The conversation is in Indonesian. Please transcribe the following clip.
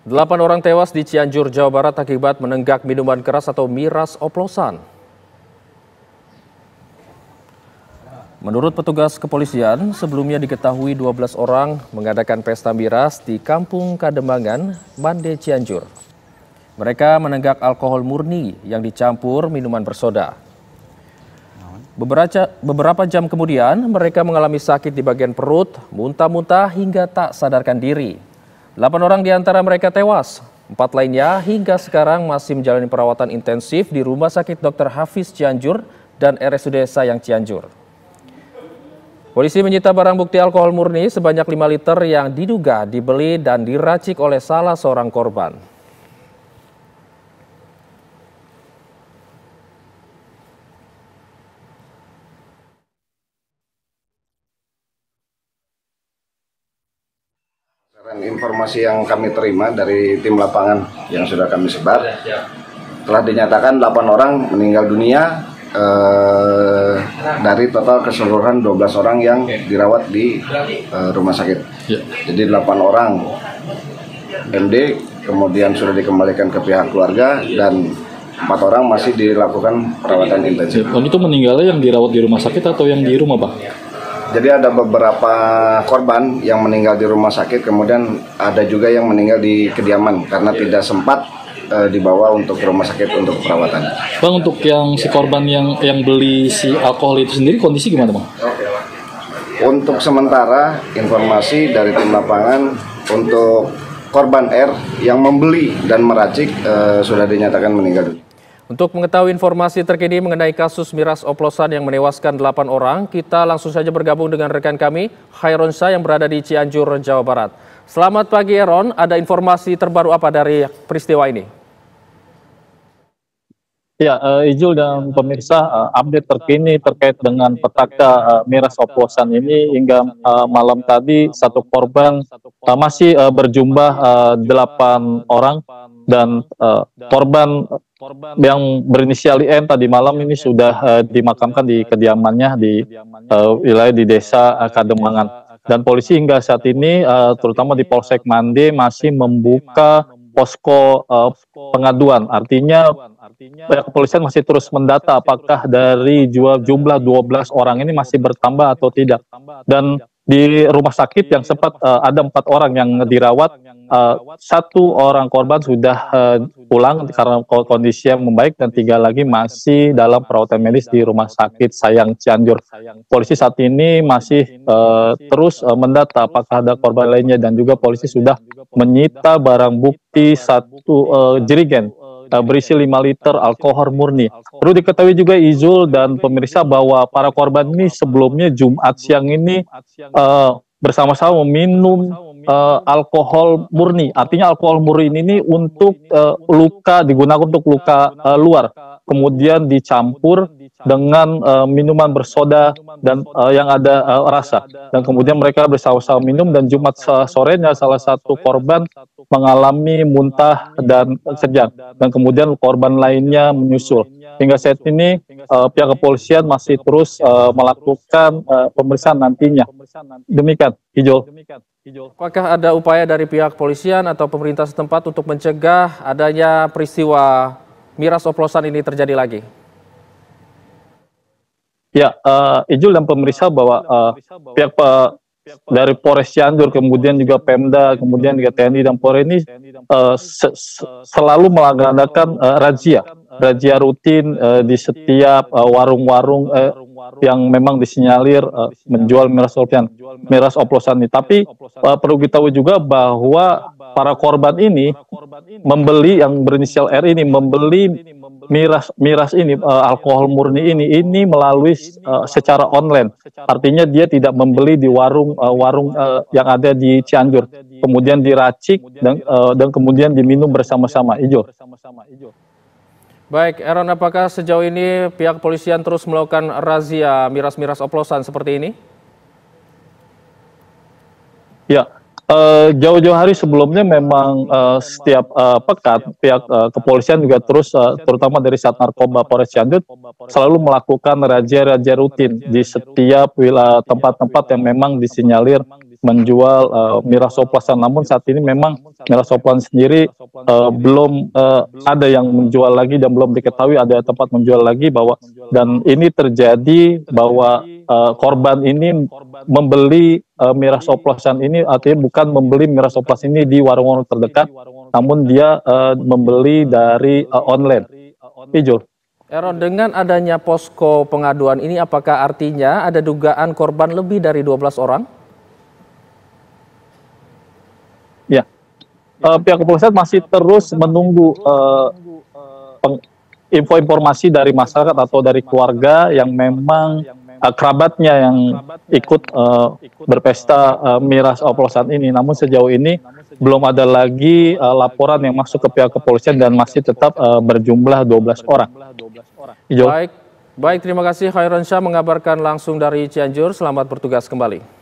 8 orang tewas di Cianjur, Jawa Barat akibat menenggak minuman keras atau miras oplosan. Menurut petugas kepolisian, sebelumnya diketahui 12 orang mengadakan pesta miras di Kampung Kademangan, Mande, Cianjur. Mereka menenggak alkohol murni yang dicampur minuman bersoda. Beberapa jam kemudian, mereka mengalami sakit di bagian perut, muntah-muntah hingga tak sadarkan diri. 8 orang di antara mereka tewas. 4 lainnya hingga sekarang masih menjalani perawatan intensif di Rumah Sakit Dr. Hafiz Cianjur dan RSUD Sayang Cianjur. Polisi menyita barang bukti alkohol murni sebanyak 5 liter yang diduga dibeli dan diracik oleh salah seorang korban. Informasi yang kami terima dari tim lapangan yang sudah kami sebar, telah dinyatakan 8 orang meninggal dunia dari total keseluruhan 12 orang yang dirawat di rumah sakit. Jadi 8 orang MD kemudian sudah dikembalikan ke pihak keluarga dan 4 orang masih dilakukan perawatan intensif. Itu meninggalnya yang dirawat di rumah sakit atau yang di rumah, Pak? Jadi ada beberapa korban yang meninggal di rumah sakit, kemudian ada juga yang meninggal di kediaman karena tidak sempat dibawa untuk rumah sakit untuk perawatan. Bang, untuk yang si korban yang beli si alkohol itu sendiri kondisi gimana, Bang? Untuk sementara informasi dari tim lapangan untuk korban R yang membeli dan meracik sudah dinyatakan meninggal dunia. Untuk mengetahui informasi terkini mengenai kasus miras oplosan yang menewaskan 8 orang, kita langsung saja bergabung dengan rekan kami, Khairon Syah yang berada di Cianjur, Jawa Barat. Selamat pagi, Eron. Ada informasi terbaru apa dari peristiwa ini? Ya, Ijul dan pemirsa, update terkini terkait dengan petaka miras oplosan ini hingga malam tadi satu korban masih berjumlah 8 orang dan korban yang berinisial IN tadi malam ini sudah dimakamkan di kediamannya di wilayah di desa Kademangan. Dan polisi hingga saat ini terutama di Polsek Mande masih membuka posko pengaduan. Artinya pihak kepolisian masih terus mendata apakah dari jumlah 12 orang ini masih bertambah atau tidak. Dan di rumah sakit yang sempat ada 4 orang yang dirawat, 1 orang korban sudah pulang karena kondisi yang membaik dan 3 lagi masih dalam perawatan medis di Rumah Sakit Sayang Cianjur. Polisi saat ini masih terus mendata apakah ada korban lainnya dan juga polisi sudah menyita barang bukti 1 jerigen berisi 5 liter alkohol murni. Perlu diketahui juga Izul dan pemirsa bahwa para korban ini sebelumnya Jumat siang ini bersama-sama meminum alkohol murni. Artinya alkohol murni ini untuk luka, digunakan untuk luka luar. Kemudian dicampur dengan minuman bersoda dan yang ada rasa. Dan kemudian mereka bersama-sama minum dan Jumat sorenya salah satu korban mengalami muntah dan kejang. Dan kemudian korban lainnya menyusul. Hingga saat ini pihak kepolisian masih terus melakukan pemeriksaan nantinya. Demikian, Ijul. Apakah ada upaya dari pihak kepolisian atau pemerintah setempat untuk mencegah adanya peristiwa miras oplosan ini terjadi lagi? Ya, Ijul dan pemirsa bahwa pihak dari Polres Cianjur, kemudian juga Pemda, kemudian juga TNI dan Polri ini selalu melaksanakan razia rutin di setiap warung-warung yang memang disinyalir menjual miras oplosan ini. Tapi perlu kita tahu juga bahwa para korban ini membeli, yang berinisial R ini membeli miras ini, alkohol murni ini melalui secara online. Artinya dia tidak membeli di warung yang ada di Cianjur, kemudian diracik dan kemudian diminum bersama-sama. Ijo. Baik, Eron, apakah sejauh ini pihak kepolisian terus melakukan razia miras-miras oplosan seperti ini? Ya, jauh-jauh hari sebelumnya memang setiap pekan pihak kepolisian juga terus, terutama dari Sat Narkoba Polres Cianjur, selalu melakukan razia rutin di setiap tempat-tempat yang memang disinyalir menjual miras oplosan. Namun saat ini memang miras oplosan sendiri belum ada yang menjual lagi dan belum diketahui ada tempat menjual lagi, dan ini terjadi bahwa korban ini membeli miras oplosan ini, artinya bukan membeli miras oplosan ini di warung-warung terdekat, namun dia membeli dari online. Ijul. Eron, dengan adanya posko pengaduan ini, apakah artinya ada dugaan korban lebih dari 12 orang? Ya, pihak kepolisian masih terus menunggu informasi dari masyarakat atau dari keluarga yang memang kerabatnya yang ikut berpesta miras oplosan ini. Namun sejauh ini belum ada lagi laporan yang masuk ke pihak kepolisian dan masih tetap berjumlah 12 orang. Baik, terima kasih Khairon Syah mengabarkan langsung dari Cianjur. Selamat bertugas kembali.